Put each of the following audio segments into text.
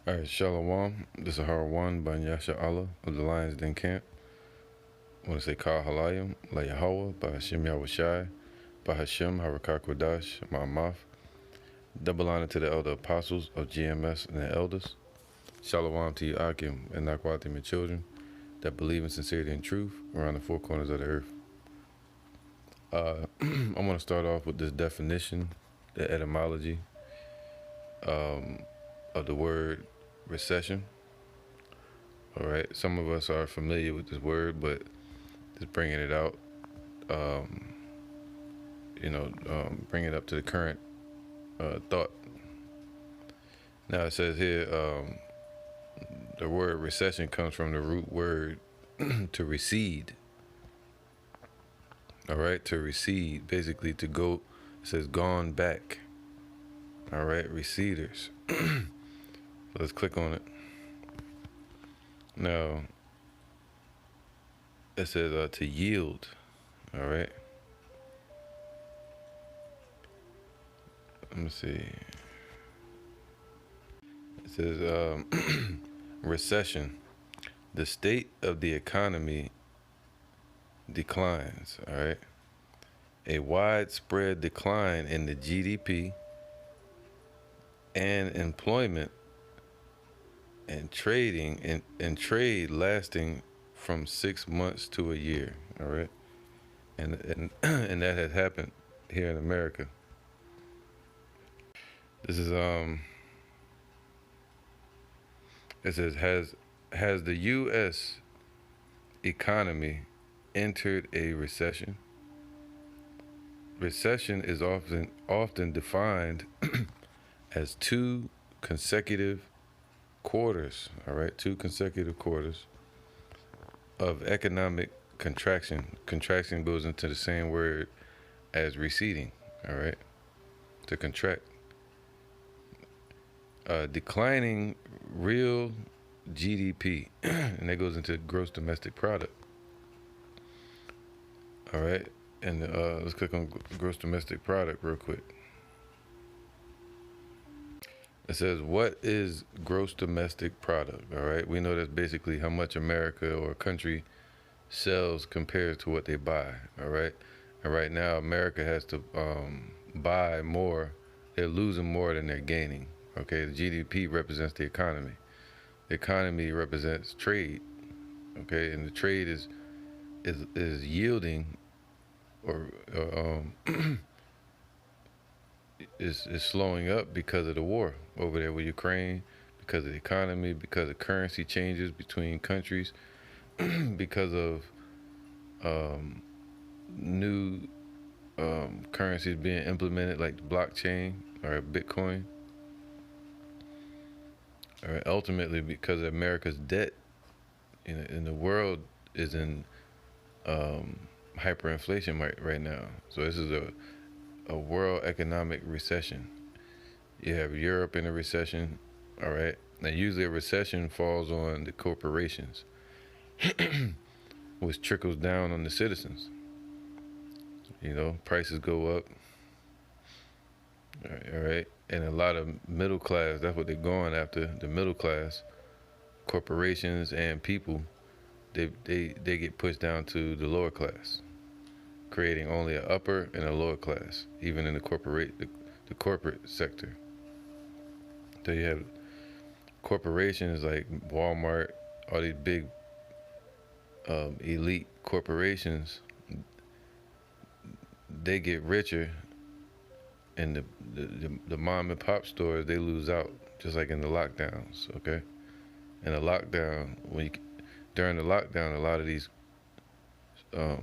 All right, Shalom. This is Harwan by Yasha Allah of the Lions Den Camp. I want to say Kal Halayim, La Yahweh, by Hashem Yahushai, by Hashem Harakak Wadash, Ma'amaf. Double honor to the elder apostles of GMS and the elders. Shalom to you, Akim, and Nakwatim, and children that believe in sincerity and truth around the four corners of the earth. I want to start off with this definition, the etymology of the word recession. All right, some of us are familiar with this word, but just bringing it out, bring it up to the current thought. Now it says here, the word recession comes from the root word to recede. All right, to recede, basically to go, it says gone back. All right, receders. So let's click on it. Now, it says to yield. All right. Let me see. It says recession. The state of the economy declines. All right. A widespread decline in the GDP and employment and trading and trade lasting from 6 months to a year. All right. And and that has happened here in America. This is it says has the US economy entered a recession? Recession is often defined as two consecutive quarters, all right, two consecutive quarters of economic contraction. Contraction goes into the same word as receding, all right, to contract. Declining real GDP, and that goes into gross domestic product. All right, and let's click on gross domestic product real quick. It says, what is gross domestic product? All right, we know that's basically how much America or a country sells compared to what they buy. All right, and right now America has to buy more. They're losing more than they're gaining. Okay, the GDP represents the economy. The economy represents trade. Okay, and the trade is yielding or is slowing up because of the war over there with Ukraine, because of the economy, because of currency changes between countries, because of new currencies being implemented like the blockchain or Bitcoin. All right, ultimately because of America's debt in the world is in hyperinflation right now. So this is a world economic recession. You have Europe in a recession, all right? Now usually a recession falls on the corporations, which trickles down on the citizens. You know, prices go up, all right? And a lot of middle class, that's what they're going after, the middle class, corporations and people, they get pushed down to the lower class, creating only an upper and a lower class, even in the corporate sector. So you have corporations like Walmart, all these big elite corporations, they get richer, and the mom and pop stores, they lose out, just like in the lockdowns. Okay, in the lockdown, during the lockdown, a lot of these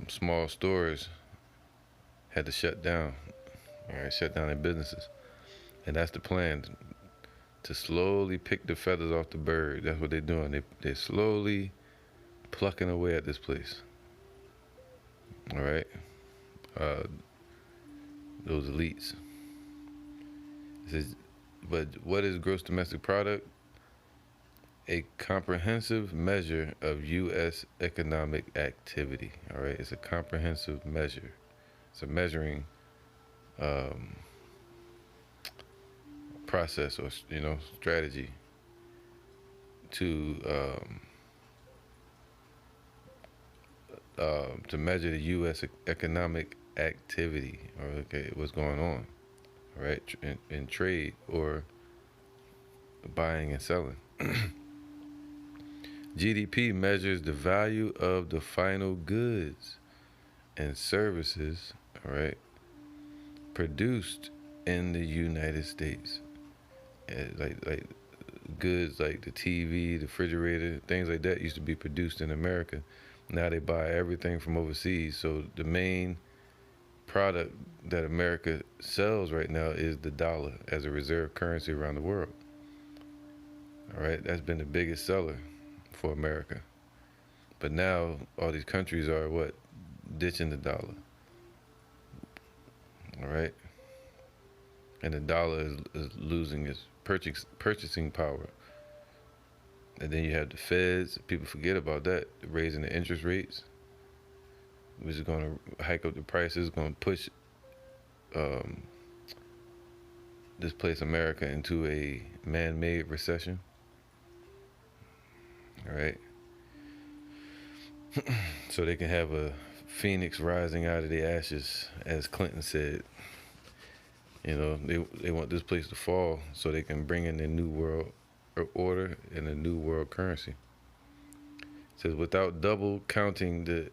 small stores had to shut down. All right, shut down their businesses, and that's the plan, to slowly pick the feathers off the bird. That's what they're doing. They're slowly plucking away at this place. All right, those elites. It says, but what is gross domestic product? A comprehensive measure of U.S. economic activity. All right, it's a comprehensive measure. It's a measuring process or strategy to to measure the U.S. economic activity, or okay, what's going on, right, in trade or buying and selling. GDP measures the value of the final goods and services, all right, produced in the United States. Like goods like the TV, the refrigerator, things like that used to be produced in America. Now they buy everything from overseas. So the main product that America sells right now is the dollar as a reserve currency around the world. All right, that's been the biggest seller for America. But now all these countries are what? Ditching the dollar. All right, and the dollar is losing its purchasing power. And then you have the feds. People forget about that, raising the interest rates, which is going to hike up the prices, going to push, um, displace America into a man-made recession. All right. So they can have a phoenix rising out of the ashes, as Clinton said. You know, they want this place to fall so they can bring in a new world order and a new world currency. It says without double counting the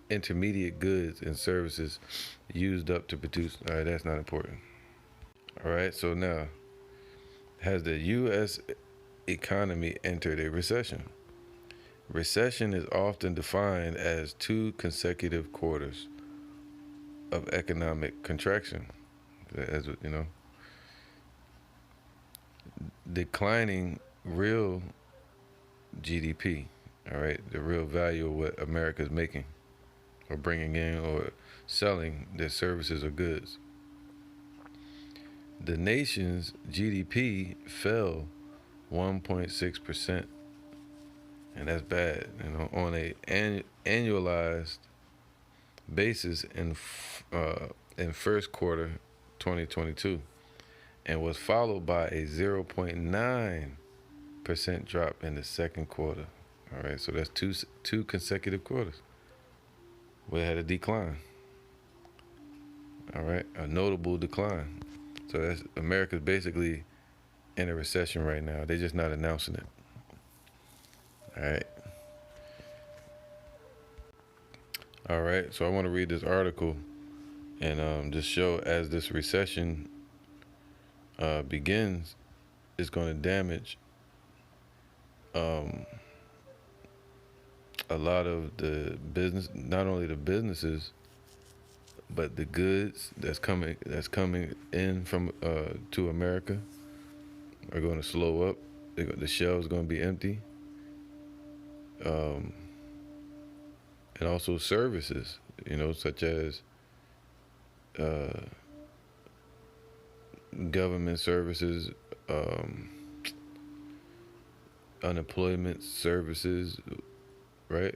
intermediate goods and services used up to produce. All right, that's not important. All right, so now, has the U.S. economy entered a recession? Recession is often defined as 2 consecutive quarters of economic contraction. As you know, declining real GDP. All right, the real value of what America is making, or bringing in, or selling their services or goods. The nation's GDP fell 1.6%, and that's bad. You know, on a annualized basis in first quarter 2022, and was followed by a 0.9% drop in the second quarter. All right, so that's two consecutive quarters where it had a decline. All right, a notable decline. So that's America's basically in a recession right now. They're just not announcing it. All right. All right. So I want to read this article and just show as this recession begins, it's going to damage a lot of the business, not only the businesses, but the goods that's coming in from to America are going to slow up. The shelves are going to be empty, and also services, you know, such as government services, unemployment services, right?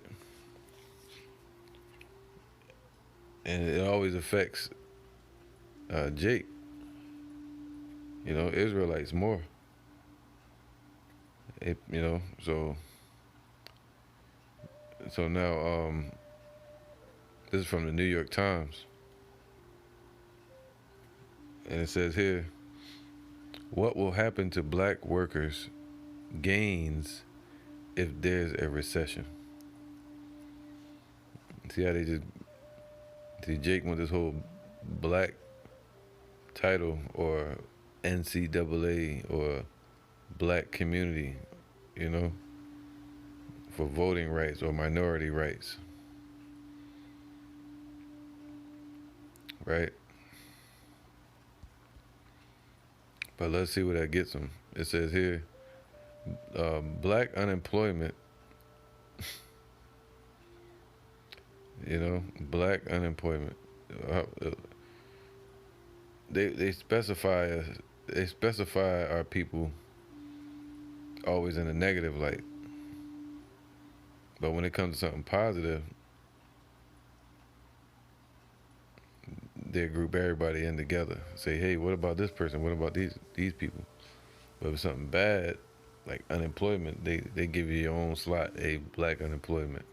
And it always affects Jake, you know, Israelites more. You know, so now this is from the New York Times, and it says here, what will happen to black workers' gains if there's a recession? See how they just, see Jake with this whole black title, or NCAA, or black community, you know, for voting rights or minority rights, right? But let's see where that gets them. It says here, black unemployment, you know, black unemployment. They specify our people always in a negative light. But when it comes to something positive, they group everybody in together. Say, hey, what about this person? What about these people? But if it's something bad, like unemployment, they give you your own slot, a black unemployment.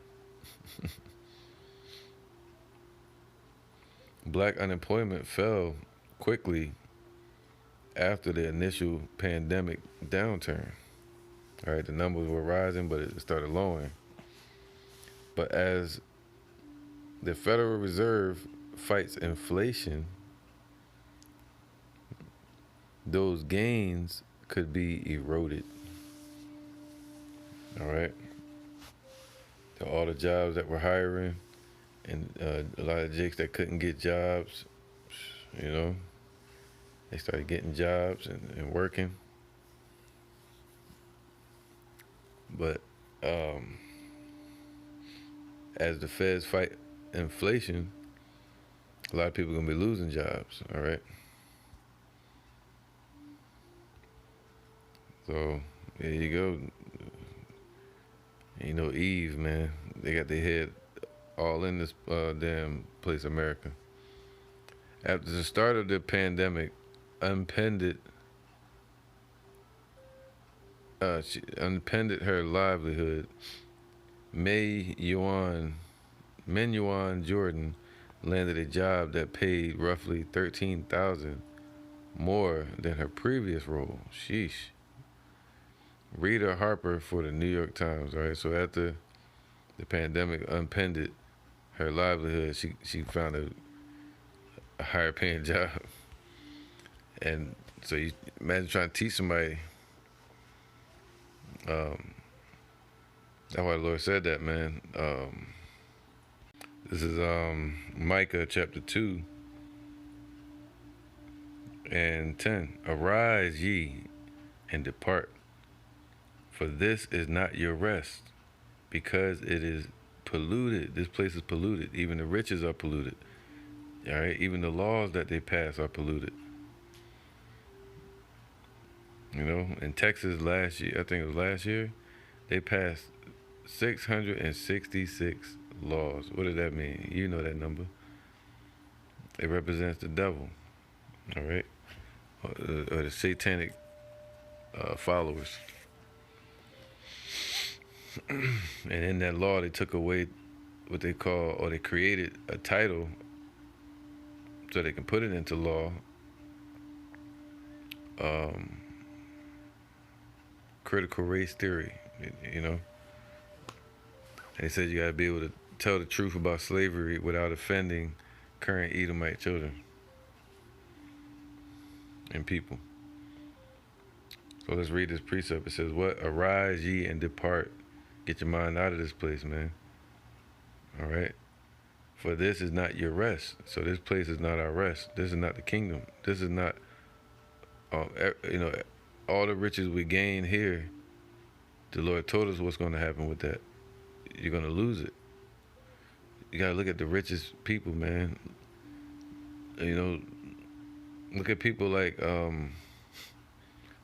Black unemployment fell quickly after the initial pandemic downturn. All right, the numbers were rising, but it started lowering. But as the Federal Reserve fights inflation, those gains could be eroded. All right, all the jobs that were hiring, and a lot of jakes that couldn't get jobs, you know, they started getting jobs and working. But as the feds fight inflation, a lot of people are gonna be losing jobs. All right, so there you go. You know, Eve, man, they got their head all in this damn place, America. After the start of the pandemic, unpended, she unpended her livelihood. May Yuan, Min Yuan Jordan landed a job that paid roughly 13,000 more than her previous role. Sheesh. Rita Harper for the New York Times. All right, so after the pandemic unpended her livelihood, she found a higher paying job. And so you imagine trying to teach somebody. That's why the Lord said that, man. This is Micah chapter 2 and 10. Arise ye and depart, for this is not your rest, because it is polluted. This place is polluted. Even the riches are polluted. All right, even the laws that they pass are polluted. You know, in Texas last year, I think it was last year, they passed 666 laws. What does that mean? You know that number. It represents the devil, all right, or the satanic followers. And in that law, they took away what they call, or they created a title so they can put it into law. Critical race theory, you know. And they said you gotta be able to tell the truth about slavery without offending current Edomite children and people. So let's read this precept. It says, "What? Arise ye and depart." Get your mind out of this place, man. All right. For this is not your rest. So this place is not our rest. This is not the kingdom. This is not, you know, all the riches we gain here. The Lord told us what's going to happen with that. You're going to lose it. You got to look at the richest people, man. You know, look at people like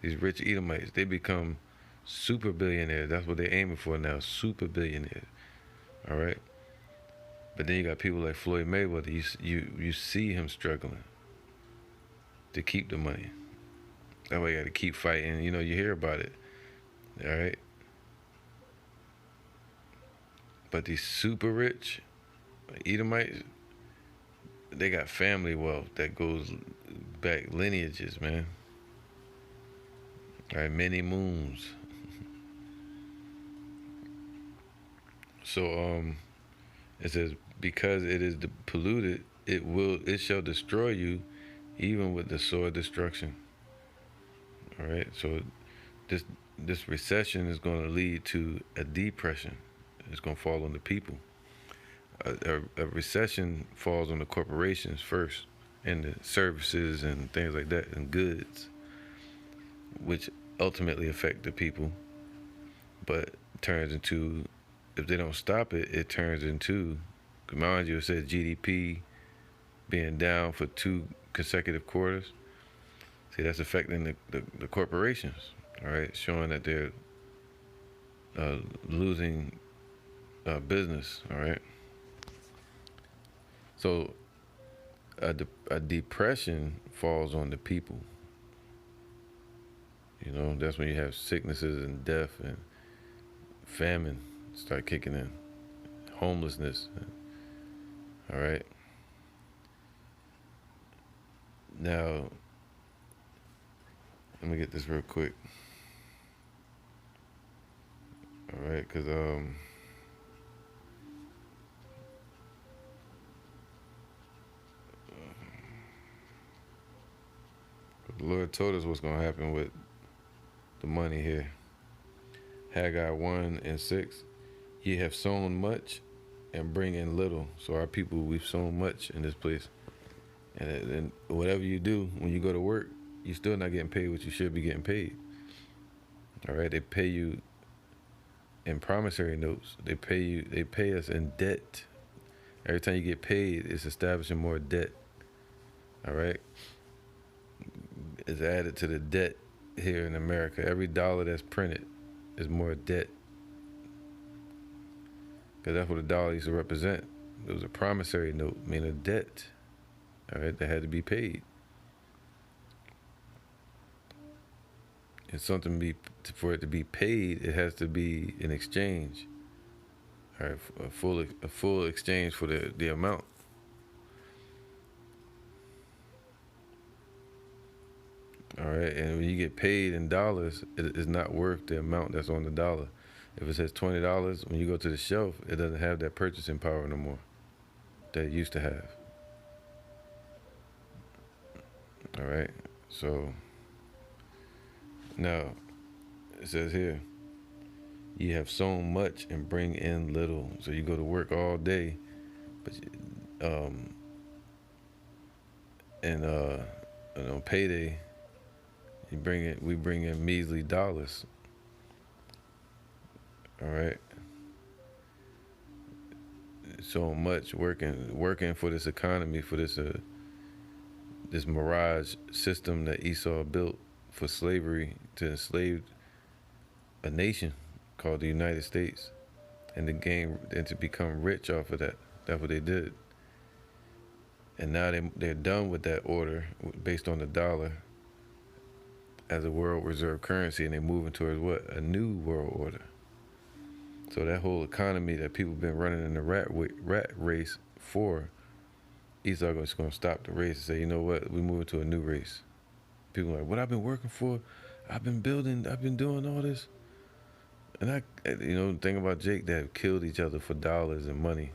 these rich Edomites. They become super billionaires. That's what they're aiming for now, super billionaires. All right. But then you got people like Floyd Mayweather. You see him struggling to keep the money. That way you got to keep fighting. You know, you hear about it. All right. But these super rich Edomites, they got family wealth that goes back lineages, man. All right, many moons. So it says, because it is polluted, it shall destroy you, even with the sword destruction. All right, so this recession is going to lead to a depression. It's going to fall on the people. A recession falls on the corporations first, and the services and things like that, and goods, which ultimately affect the people, but turns into, if they don't stop it, it turns into, mind you, it says GDP being down for 2 consecutive quarters. See, that's affecting the corporations, all right, showing that they're losing business, all right. So a depression falls on the people. You know, that's when you have sicknesses and death and famine start kicking in, homelessness. All right. Now, let me get this real quick. All right, because the Lord told us what's gonna happen with the money here. Haggai 1:6. Ye have sown much and bring in little. So our people, we've sown much in this place. And whatever you do, when you go to work, you're still not getting paid what you should be getting paid. All right, they pay you in promissory notes. They pay us in debt. Every time you get paid, it's establishing more debt. All right, it's added to the debt here in America. Every dollar that's printed is more debt. Because that's what a dollar used to represent. It was a promissory note, meaning a debt. All right, that had to be paid. And something for it to be paid, it has to be an exchange. All right, a full exchange for the amount. All right, and when you get paid in dollars, it is not worth the amount that's on the dollar. If it says $20, when you go to the shelf, it doesn't have that purchasing power no more that it used to have. All right, so now it says here, ye have sown much and bring in little. So you go to work all day, but and on payday, we bring in measly dollars. All right, so much working for this economy, for this mirage system that Esau built for slavery, to enslave a nation called the United States, and to become rich off of that. That's what they did. And now they're done with that order based on the dollar as a world reserve currency, and they're moving towards what? A new world order. So that whole economy that people have been running in the rat race for, Esau is going to stop the race and say, you know what, we're moving to a new race. People are like, what I've been working for, I've been building, I've been doing all this. And the thing about Jake, that have killed each other for dollars and money.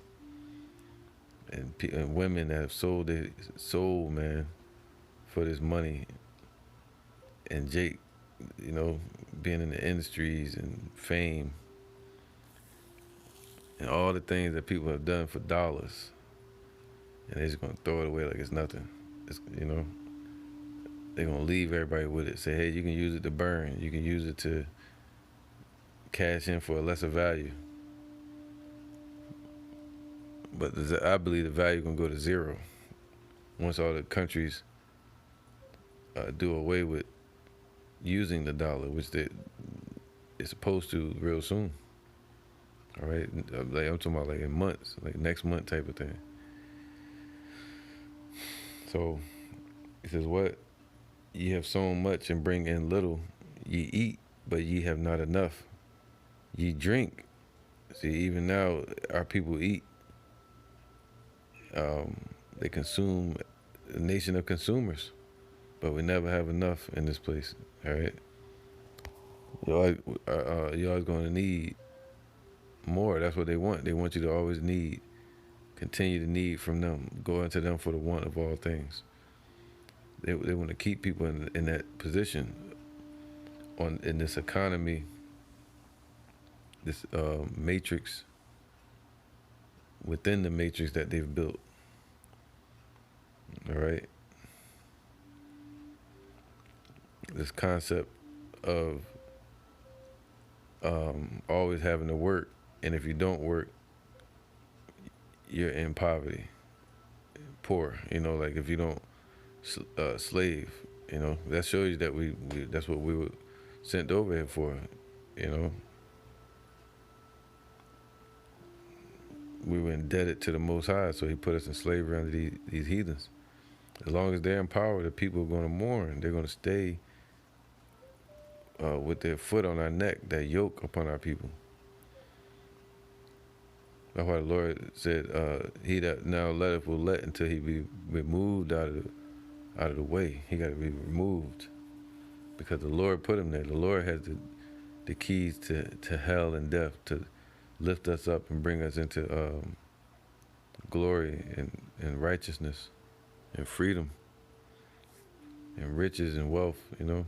And women that have sold their soul, man, for this money. And Jake, being in the industries and fame and all the things that people have done for dollars. And they're just going to throw it away like it's nothing. They're going to leave everybody with it. Say, hey, you can use it to burn. You can use it to cash in for a lesser value. But I believe the value going to go to zero once all the countries do away with using the dollar, which they're supposed to real soon. All right, like I'm talking about like in months, like next month type of thing. So he says, what? Ye have sown much and bring in little. Ye eat, but ye have not enough. Ye drink. See, even now our people eat. They consume, a nation of consumers, but we never have enough in this place. All right, you're always going to need more. That's what they want. They want you to always continue to need from them, go into them for the want of all things. They want to keep people in that position in this economy, this matrix, within the matrix that they've built. All right, this concept of always having to work, and if you don't work, you're in poverty, poor. Like if you don't slave, that shows you that we that's what we were sent over here for. We were indebted to the Most High, so He put us in slavery under these heathens. As long as they're in power, the people are going to mourn. They're going to stay with their foot on our neck, that yoke upon our people. That's why the Lord said, "He that now letteth will let until he be removed out of the way." He got to be removed because the Lord put him there. The Lord has the keys to hell and death, to lift us up and bring us into glory and righteousness and freedom and riches and wealth, you know.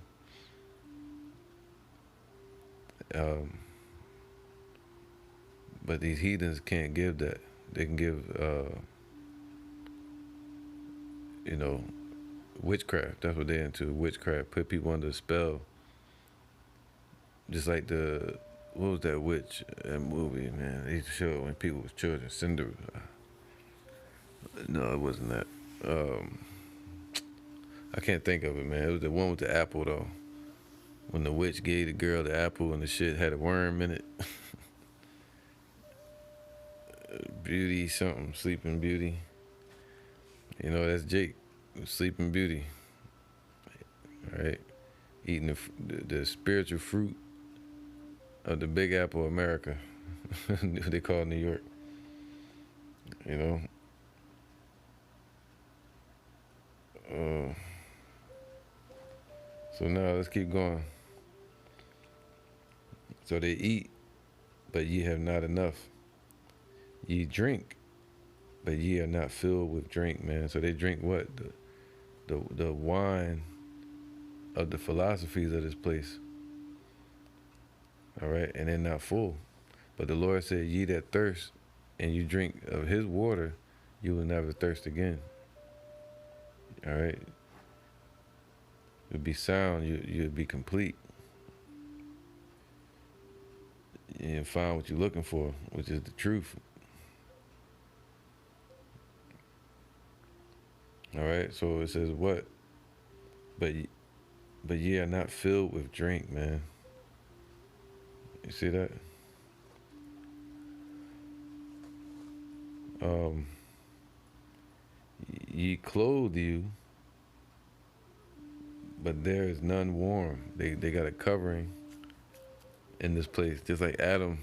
But these heathens can't give that. They can give, you know, witchcraft. That's what they're into, witchcraft. Put people under a spell. Just like what was that witch movie, man? They used to show it when people was children. Cinderella. No, it wasn't that. I can't think of it, man. It was the one with the apple, though. When the witch gave the girl the apple and the shit had a worm in it. Beauty something, Sleeping Beauty. You know, that's Jake, Sleeping Beauty. All right? Eating the spiritual fruit of the Big Apple of America. They call it New York. You know? So now let's keep going. So they eat, but ye have not enough. Ye drink, but ye are not filled with drink, man. So they drink what? The wine of the philosophies of this place. All right, and they're not full. But the Lord said, ye that thirst, and you drink of his water, you will never thirst again. All right? You'll be sound, you'll be complete. And find what you're looking for, which is the truth. All right, so it says what? But ye are not filled with drink, man. You see that? Ye clothe you, but there is none warm. They got a covering in this place, just like Adam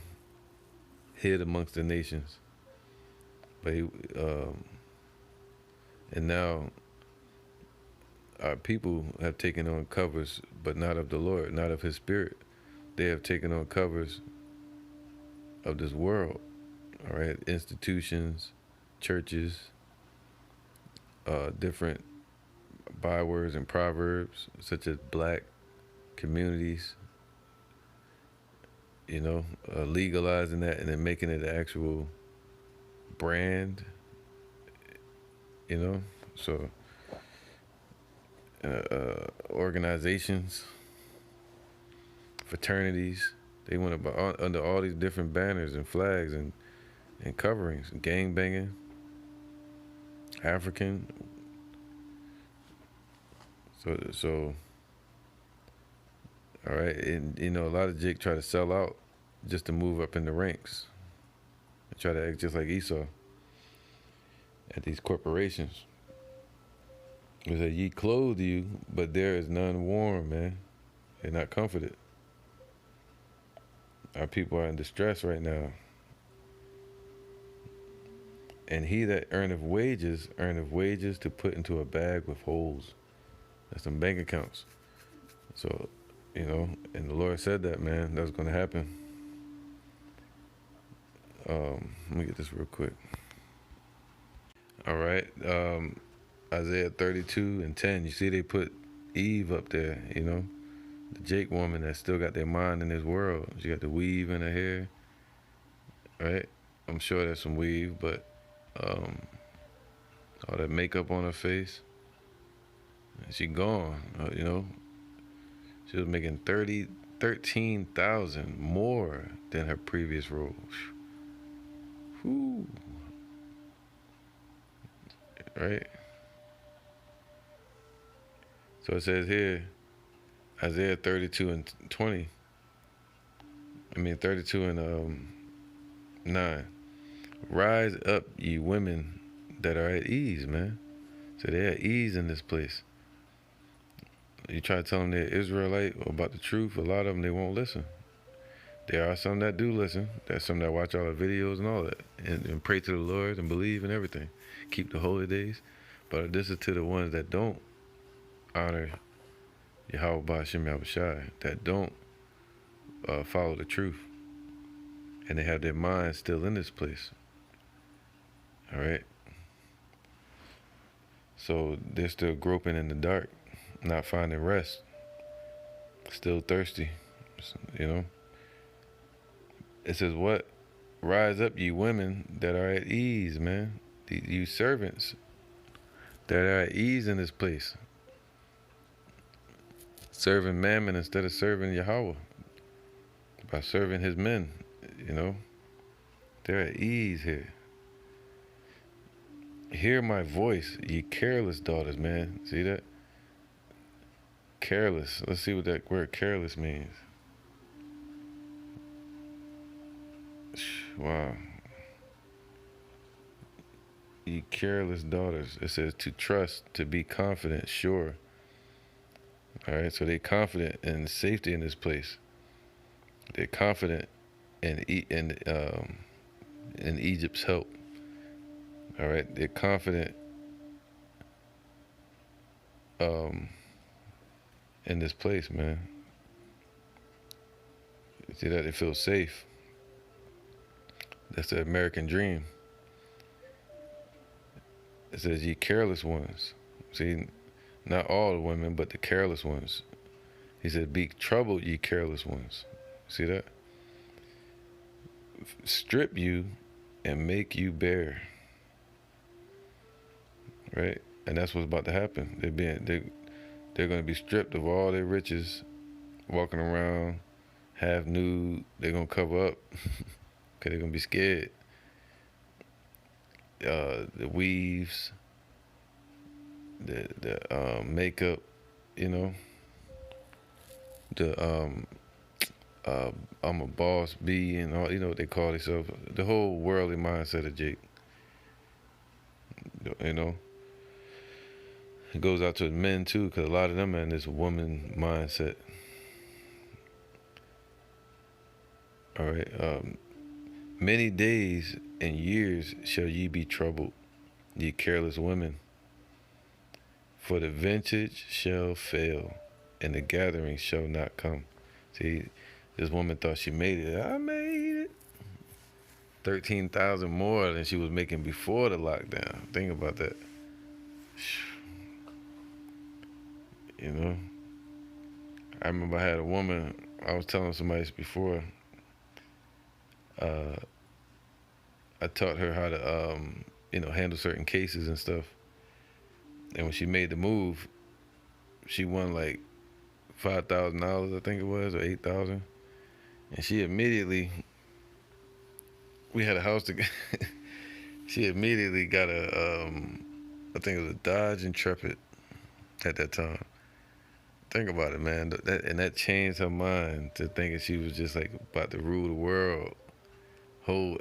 hid amongst the nations. But and now our people have taken on covers, but not of the Lord, not of his spirit. They have taken on covers of this world, all right? Institutions, churches, different bywords and proverbs, such as black communities, you know, legalizing that and then making it an actual brand, you know? So organizations, fraternities, they went under all these different banners and flags and coverings, gang banging, African. So all right, and you know, a lot of Jake try to sell out just to move up in the ranks. They try to act just like Esau at these corporations. It said, ye clothe you, but there is none warm, man. They're not comforted. Our people are in distress right now. And he that earneth wages to put into a bag with holes. That's some bank accounts. So, you know, and the Lord said that, man, that's going to happen. Let me get this real quick. All right. Isaiah 32:10. You see they put Eve up there, you know, the Jake woman that still got their mind in this world. She got the weave in her hair, right? I'm sure there's some weave, but all that makeup on her face, she gone, you know. She was making $13,000 more than her previous role. Whew. Right? So it says here, Isaiah 32:20. 32:9. Rise up, ye women that are at ease, man. So they're at ease in this place. You try to tell them they're Israelite or about the truth, a lot of them, they won't listen. There are some that do listen. There's some that watch all the videos and all that, and pray to the Lord and believe in everything. Keep the holy days. But this is to the ones that don't honor Yahweh Ba'Shem Yahushai, that don't follow the truth. And they have their minds still in this place. All right? So they're still groping in the dark, not finding rest, still thirsty, you know? It says what? Rise up, ye women that are at ease, man. You servants that are at ease in this place. Serving Mammon instead of serving Yahweh. By serving his men, you know. They're at ease here. Hear my voice, ye careless daughters, man. See that? Careless. Let's see what that word careless means. Wow. Ye careless daughters. It says to trust, to be confident, sure. All right, so they're confident in safety in this place. They're confident in Egypt's help. All right, they're confident in this place, man. See that? They feel safe. That's the American dream. It says, ye careless ones. See, not all the women, but the careless ones. He said, be troubled, ye careless ones. See that? Strip you and make you bare. Right? And that's what's about to happen. They're going to be stripped of all their riches, walking around half nude. They're going to cover up because they're going to be scared. The weaves, the makeup, you know, I'm a boss bee and all, you know what they call themselves, the whole worldly mindset of Jake, you know. It goes out to the men too, because a lot of them are in this woman mindset. All right. Many days and years shall ye be troubled, ye careless women. For the vintage shall fail, and the gathering shall not come. See, this woman thought she made it. I made it. 13,000 more than she was making before the lockdown. Think about that. You know, I remember I had a woman, I was telling somebody this before, I taught her how to, you know, handle certain cases and stuff. And when she made the move, she won like $5,000, I think it was, or $8,000. And she immediately, we had a house together. She immediately got a, I think it was a Dodge Intrepid at that time. Think about it, man. That changed her mind to thinking she was just like about to rule the world. Whole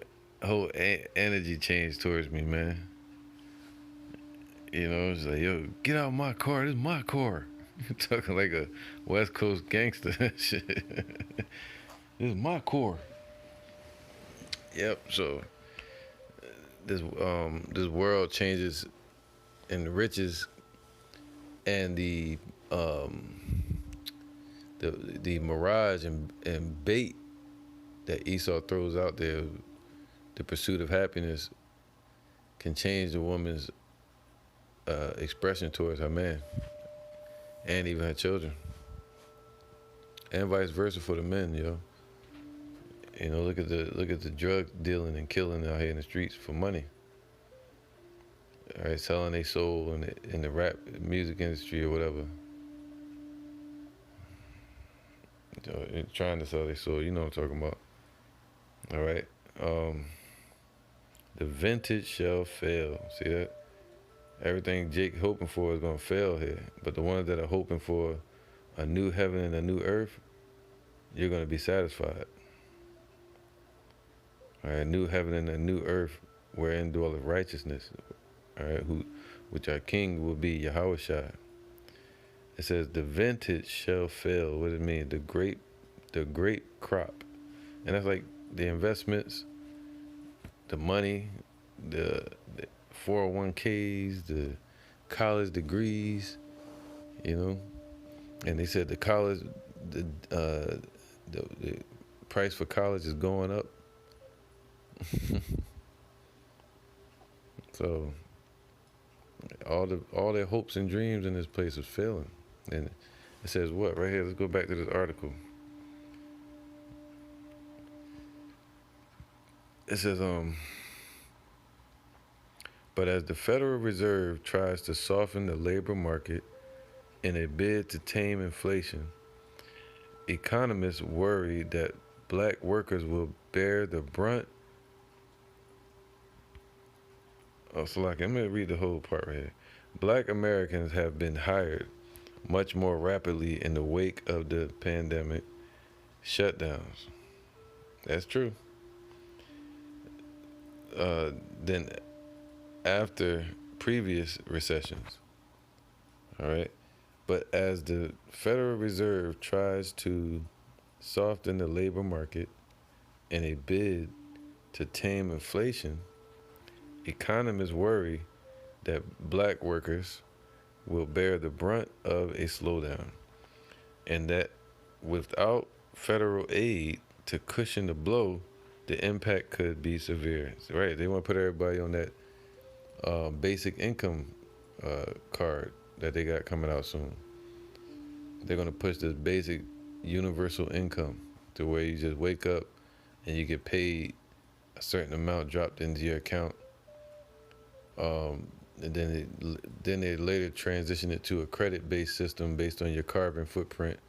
energy changed towards me, man. You know, it's like, yo, get out of my car. This is my car. Talking like a West Coast gangster. Shit. This is my car. Yep. So this world changes, and the riches and the mirage and bait that Esau throws out there, the pursuit of happiness, can change the woman's expression towards her man and even her children, and vice versa for the men, yo. You know, look at the drug dealing and killing out here in the streets for money. All right, selling their soul in the rap music industry or whatever. Trying to sell their soul, you know what I'm talking about. All right. The vintage shall fail. See that? Everything Jake hoping for is gonna fail here. But the ones that are hoping for a new heaven and a new earth, you're gonna be satisfied. All right, a new heaven and a new earth wherein dwelleth righteousness. All right, which our king will be Yahushua. It says the vintage shall fail. What does it mean? The grape crop, and that's like the investments, the money, the 401ks, the college degrees, you know. And they said the the price for college is going up. So all their hopes and dreams in this place is failing. And it says what right here? Let's go back to this article. It says but as the Federal Reserve tries to soften the labor market in a bid to tame inflation, economists worry that black workers will bear the brunt. Oh, so like I'm gonna read the whole part right here. Black Americans have been hired much more rapidly in the wake of the pandemic shutdowns. That's true. Than after previous recessions. All right. But as the Federal Reserve tries to soften the labor market in a bid to tame inflation, economists worry that black workers will bear the brunt of a slowdown, and that without federal aid to cushion the blow, the impact could be severe. So, right, they want to put everybody on that basic income card that they got coming out soon. They're going to push this basic universal income to where you just wake up and you get paid a certain amount dropped into your account. And then they later transition it to a credit-based system based on your carbon footprint.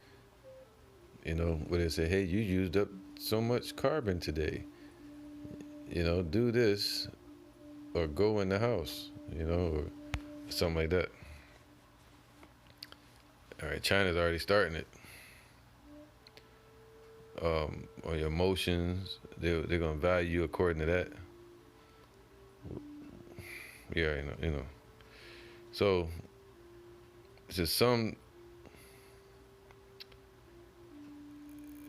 You know, where they say, hey, you used up so much carbon today. You know, do this or go in the house, you know, or something like that. All right, China's already starting it. Or your emotions, they're gonna value you according to that. Yeah, you know. So it's just some,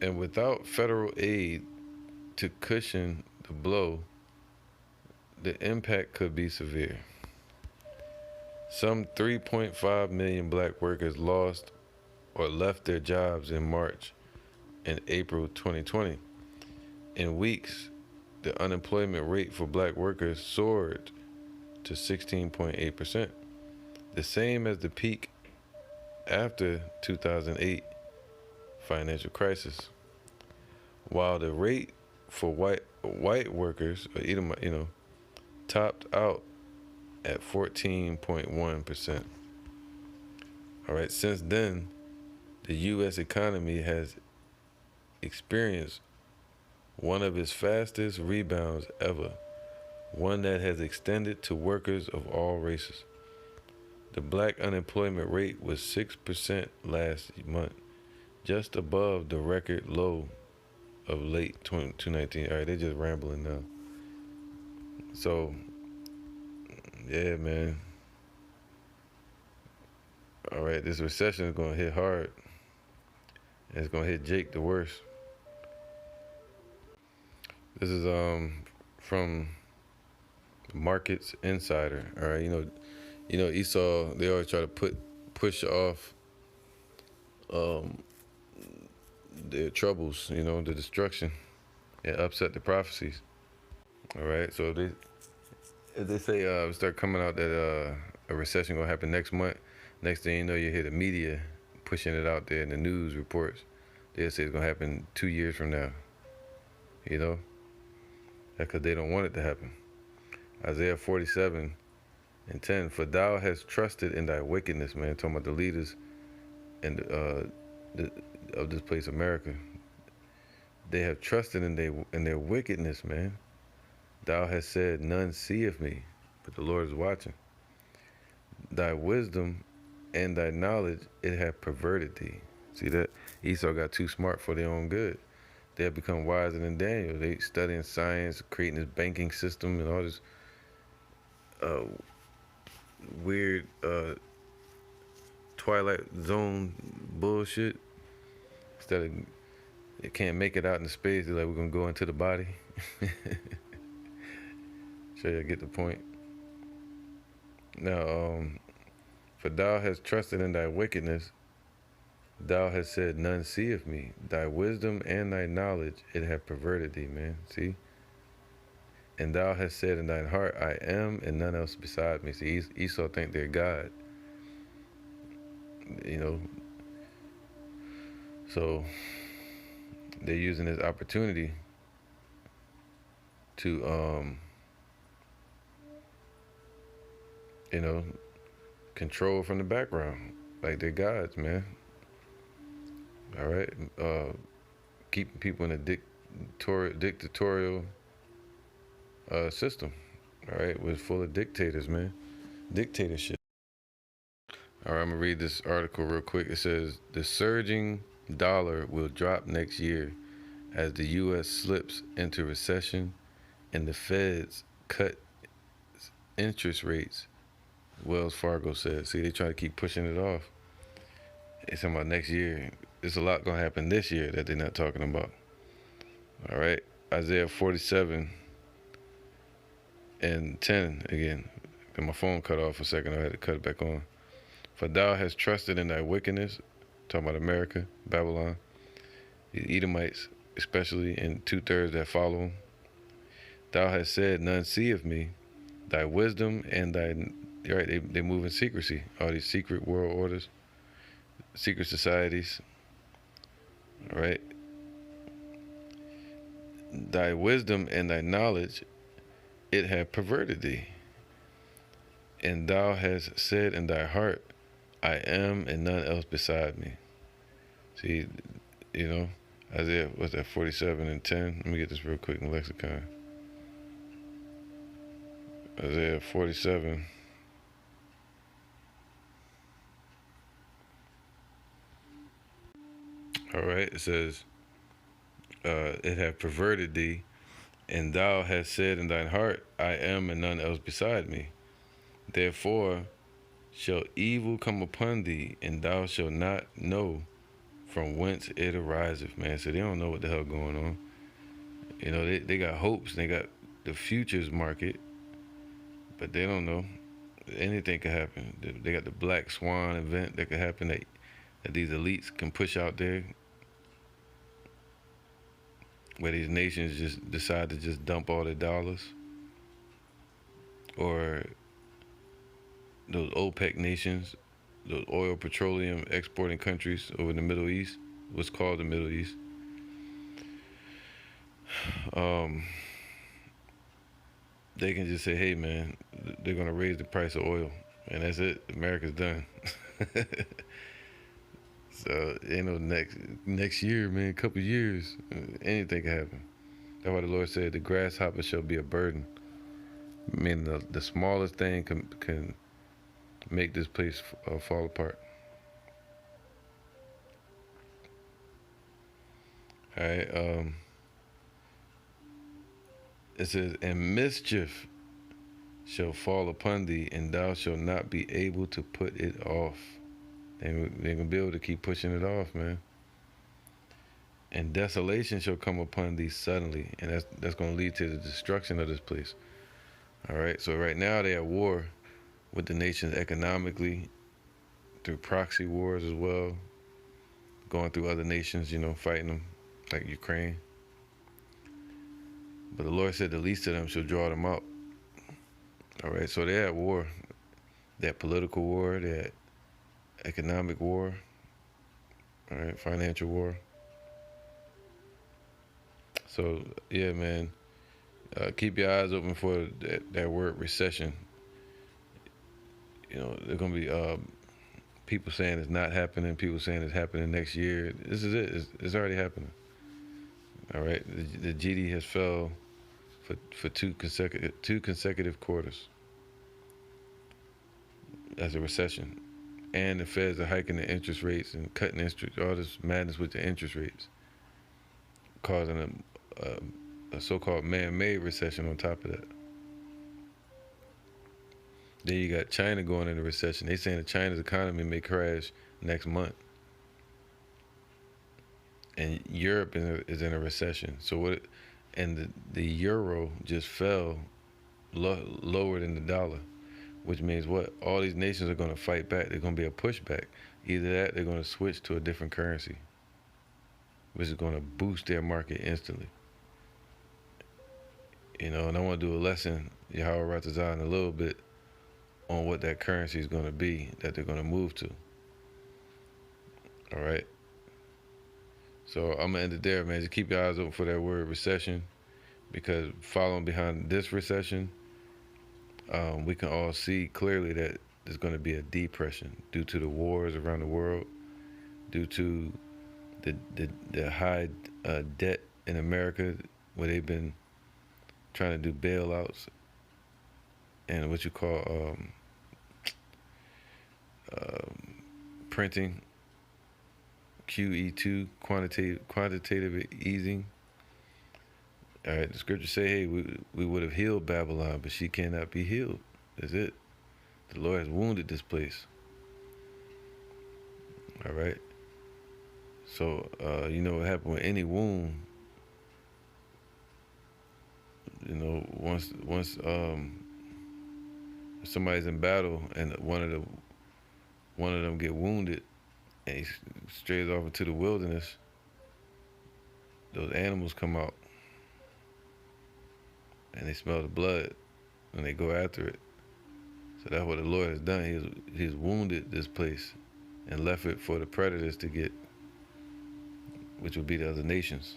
and without federal aid to cushion the blow, the impact could be severe. Some 3.5 million black workers lost or left their jobs in March and April 2020. In weeks, the unemployment rate for black workers soared to 16.8%, the same as the peak after 2008 financial crisis. While the rate for white workers, topped out at 14.1%. All right, since then, the U.S. economy has experienced one of its fastest rebounds ever, one that has extended to workers of all races. The black unemployment rate was 6% last month, just above the record low of late 2019. All right, they're just rambling now. So, yeah, man. All right, this recession is going to hit hard. And it's going to hit Jake the worst. This is from Markets Insider. All right, Esau, they always try to push off their troubles, the destruction, and upset the prophecies. All right, so if they say start coming out that a recession gonna happen next month, next thing you know, you hear the media pushing it out there in the news reports. They'll say it's gonna happen 2 years from now. That's because they don't want it to happen. Isaiah 47:10, for thou hast trusted in thy wickedness, man. Talking about the leaders and of this place, America. They have trusted in their wickedness, man. Thou hast said, none seeth me, but the Lord is watching. Thy wisdom and thy knowledge, it hath perverted thee. See that? Esau got too smart for their own good. They have become wiser than Daniel. They studying science, creating this banking system and all this weird Twilight Zone bullshit. Instead of it can't make it out in space, they're like, we're gonna go into the body. Sure, you get the point. Now, for thou hast trusted in thy wickedness, thou hast said, none seeth me. Thy wisdom and thy knowledge, it hath perverted thee, man. See? And thou hast said in thine heart, I am, and none else beside me. See, Esau think they're God. You know, so they're using this opportunity to, you know, control from the background, like they're gods, man. All right, keeping people in a dictatorial system. All right, was full of dictators, man. Dictatorship. All right, I'm gonna read this article real quick. It says the surging dollar will drop next year as the U.S. slips into recession and the Feds cut interest rates. Wells Fargo said. See, they try to keep pushing it off. They're talking about next year. There's a lot gonna happen this year that they're not talking about. All right, Isaiah 47 and 10 again. And my phone cut off for a second. I had to cut it back on. For thou hast trusted in thy wickedness, talking about America, Babylon, the Edomites, especially, and 2/3 that follow them. Thou hast said, none seeth me. Thy wisdom and thy, right, they move in secrecy. All these secret world orders, secret societies, all right. Thy wisdom and thy knowledge, it hath perverted thee. And thou hast said in thy heart, I am, and none else beside me. See, you know, Isaiah, what's that, 47 and 10? Let me get this real quick in lexicon. Isaiah 47. All right, it says, it hath perverted thee, and thou hast said in thine heart, I am, and none else beside me. Therefore shall evil come upon thee, and thou shalt not know from whence it ariseth, man. So they don't know what the hell going on. You know, they got hopes, and they got the futures market, but they don't know. Anything could happen. They got the black swan event that could happen that these elites can push out there, where these nations just decide to just dump all their dollars. Or those OPEC nations, those oil petroleum exporting countries over in the Middle East, what's called the Middle East. They can just say, hey man, they're gonna raise the price of oil, and that's it. America's done. So you know, next year, man, a couple years, anything can happen. That's why the Lord said the grasshopper shall be a burden. I mean, the smallest thing can make this place fall apart. All right. It says, and mischief shall fall upon thee, and thou shalt not be able to put it off. They ain't gonna be able to keep pushing it off, man. And desolation shall come upon thee suddenly, and that's gonna lead to the destruction of this place. All right. So right now they are at war with the nations economically, through proxy wars as well, going through other nations, you know, fighting them, like Ukraine. But the Lord said the least of them shall draw them out. All right, so they're at war. They're at political war, they're at economic war, all right, financial war. So, yeah, man, keep your eyes open for that word recession. You know, there's going to be people saying it's not happening, people saying it's happening next year. This is it. It's already happening. All right, the GD has fell for two consecutive quarters. That's a recession. And the Feds are hiking the interest rates and cutting interest, all this madness with the interest rates, causing a so-called man-made recession on top of that. Then you got China going into recession. They saying that China's economy may crash next month, and Europe is in a recession. So what? And the euro just fell lower than the dollar, which means what? All these nations are going to fight back. There's going to be a pushback. Either that, they're going to switch to a different currency, which is going to boost their market instantly. You know, and I want to do a lesson, Yahweh Ratazah, in a little bit on what that currency is going to be that they're going to move to. All right. So I'm gonna end it there, man. Just keep your eyes open for that word recession, because following behind this recession, we can all see clearly that there's going to be a depression due to the wars around the world, due to the high debt in America, where they've been trying to do bailouts and what you call printing, QE2, quantitative easing. All right, the scriptures say, hey, we would have healed Babylon, but she cannot be healed. That's it. The Lord has wounded this place. All right. So, you know what happened with any wound. You know, once somebody's in battle and one of them get wounded and he strays off into the wilderness, those animals come out and they smell the blood and they go after it. So that's what the Lord has done. He's wounded this place and left it for the predators to get, which would be the other nations.